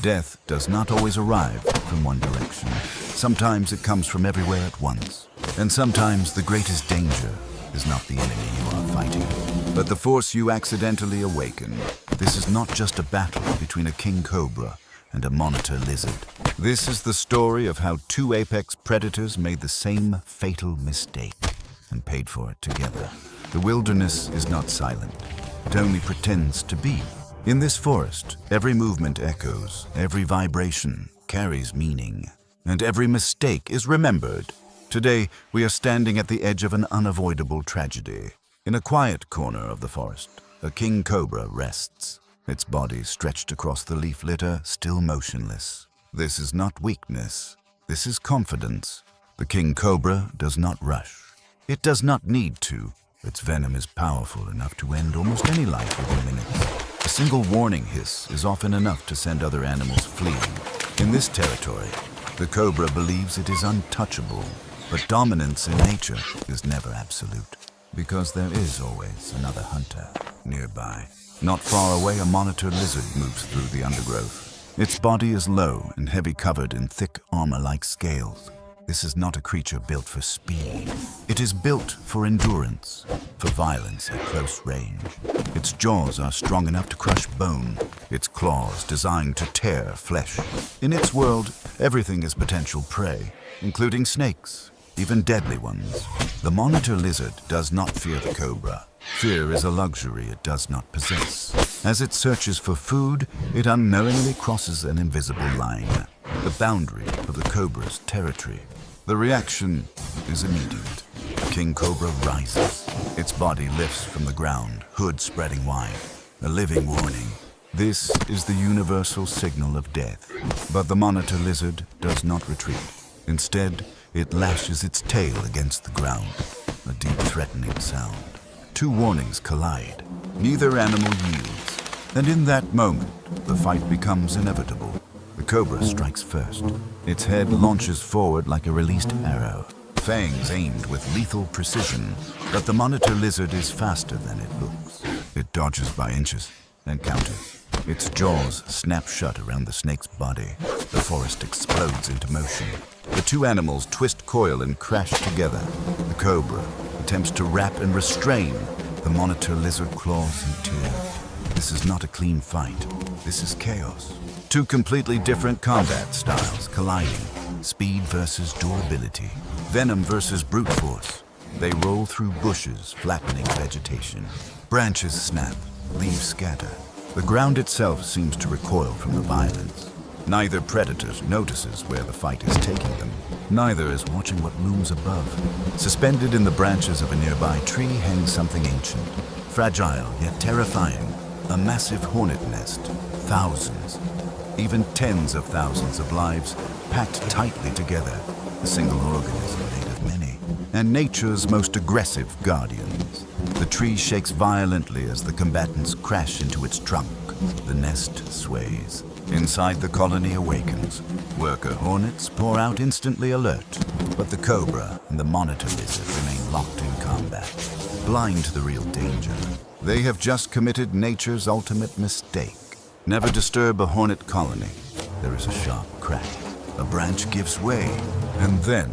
Death does not always arrive from one direction. Sometimes it comes from everywhere at once. And sometimes the greatest danger is not the enemy you are fighting, but the force you accidentally awaken. This is not just a battle between a king cobra and a monitor lizard. This is the story of how two apex predators made the same fatal mistake and paid for it together. The wilderness is not silent. It only pretends to be. In this forest, every movement echoes, every vibration carries meaning, and every mistake is remembered. Today, we are standing at the edge of an unavoidable tragedy. In a quiet corner of the forest, a king cobra rests, its body stretched across the leaf litter, still motionless. This is not weakness. This is confidence. The king cobra does not rush. It does not need to. Its venom is powerful enough to end almost any life within minutes. A single warning hiss is often enough to send other animals fleeing. In this territory, the cobra believes it is untouchable, but dominance in nature is never absolute, because there is always another hunter nearby. Not far away, a monitor lizard moves through the undergrowth. Its body is low and heavy, covered in thick armor-like scales. This is not a creature built for speed. It is built for endurance, for violence at close range. Its jaws are strong enough to crush bone, its claws designed to tear flesh. In its world, everything is potential prey, including snakes, even deadly ones. The monitor lizard does not fear the cobra. Fear is a luxury it does not possess. As it searches for food, it unknowingly crosses an invisible line, the boundary of the cobra's territory. The reaction is immediate. The king cobra rises. Its body lifts from the ground, hood spreading wide. A living warning. This is the universal signal of death. But the monitor lizard does not retreat. Instead, it lashes its tail against the ground, a deep threatening sound. Two warnings collide. Neither animal yields. And in that moment, the fight becomes inevitable. The cobra strikes first. Its head launches forward like a released arrow, fangs aimed with lethal precision, but the monitor lizard is faster than it looks. It dodges by inches and counters. Its jaws snap shut around the snake's body. The forest explodes into motion. The two animals twist, coil, and crash together. The cobra attempts to wrap and restrain. The monitor lizard claws and tears. This is not a clean fight. This is chaos. Two completely different combat styles colliding. Speed versus durability. Venom versus brute force. They roll through bushes, flattening vegetation. Branches snap, leaves scatter. The ground itself seems to recoil from the violence. Neither predator notices where the fight is taking them. Neither is watching what looms above. Suspended in the branches of a nearby tree hangs something ancient, fragile yet terrifying. A massive hornet nest. Thousands, even tens of thousands of lives packed tightly together. A single organism made of many. And nature's most aggressive guardians. The tree shakes violently as the combatants crash into its trunk. The nest sways. Inside, the colony awakens. Worker hornets pour out, instantly alert. But the cobra and the monitor lizard remain locked in combat, blind to the real danger. They have just committed nature's ultimate mistake. Never disturb a hornet colony. There is a sharp crack. A branch gives way, and then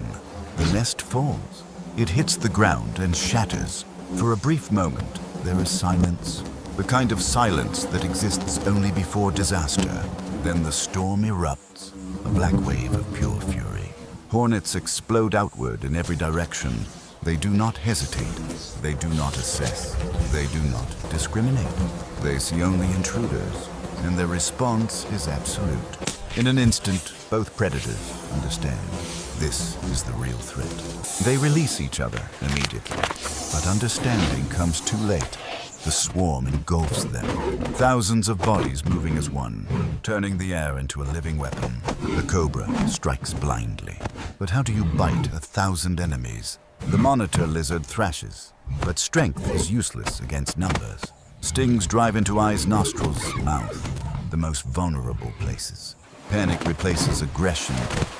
the nest falls. It hits the ground and shatters. For a brief moment, there is silence. The kind of silence that exists only before disaster. Then the storm erupts, a black wave of pure fury. Hornets explode outward in every direction. They do not hesitate. They do not assess. They do not discriminate. They see only intruders, and their response is absolute. In an instant, both predators understand. This is the real threat. They release each other immediately, but understanding comes too late. The swarm engulfs them, thousands of bodies moving as one, turning the air into a living weapon. The cobra strikes blindly. But how do you bite 1,000 enemies? The monitor lizard thrashes, but strength is useless against numbers. Stings drive into eyes, nostrils, mouth, the most vulnerable places. Panic replaces aggression.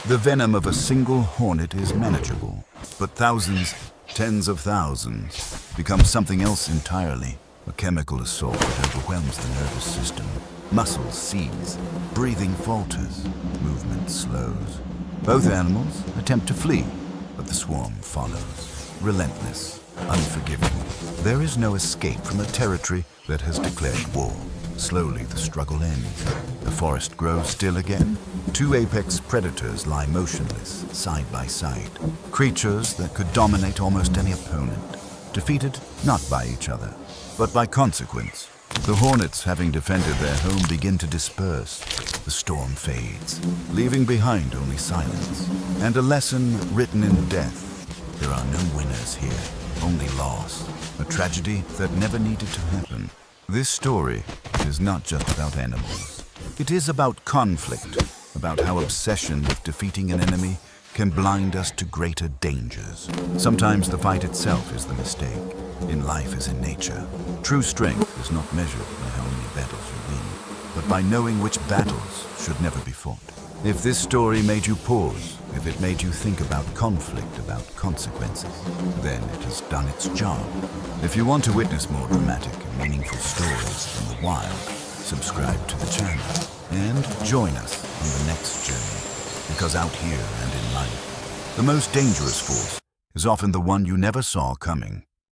The venom of a single hornet is manageable, but thousands, tens of thousands, become something else entirely. A chemical assault that overwhelms the nervous system. Muscles seize, breathing falters, movement slows. Both animals attempt to flee, but the swarm follows, relentless, unforgiving. There is no escape from a territory that has declared war. Slowly the struggle ends. The forest grows still again. Two apex predators lie motionless, side by side. Creatures that could dominate almost any opponent. Defeated not by each other, but by consequence. The hornets, having defended their home, begin to disperse. The storm fades, leaving behind only silence. And a lesson written in death. There are no winners here, only loss. A tragedy that never needed to happen. This story is not just about animals. It is about conflict, about how obsession with defeating an enemy can blind us to greater dangers. Sometimes the fight itself is the mistake, in life as in nature. True strength is not measured by how many battles you win, but by knowing which battles should never be fought. If this story made you pause, if it made you think about conflict, about consequences, then it has done its job. If you want to witness more dramatic and meaningful stories from the wild, subscribe to the channel and join us on the next journey. Because out here and in life, the most dangerous force is often the one you never saw coming.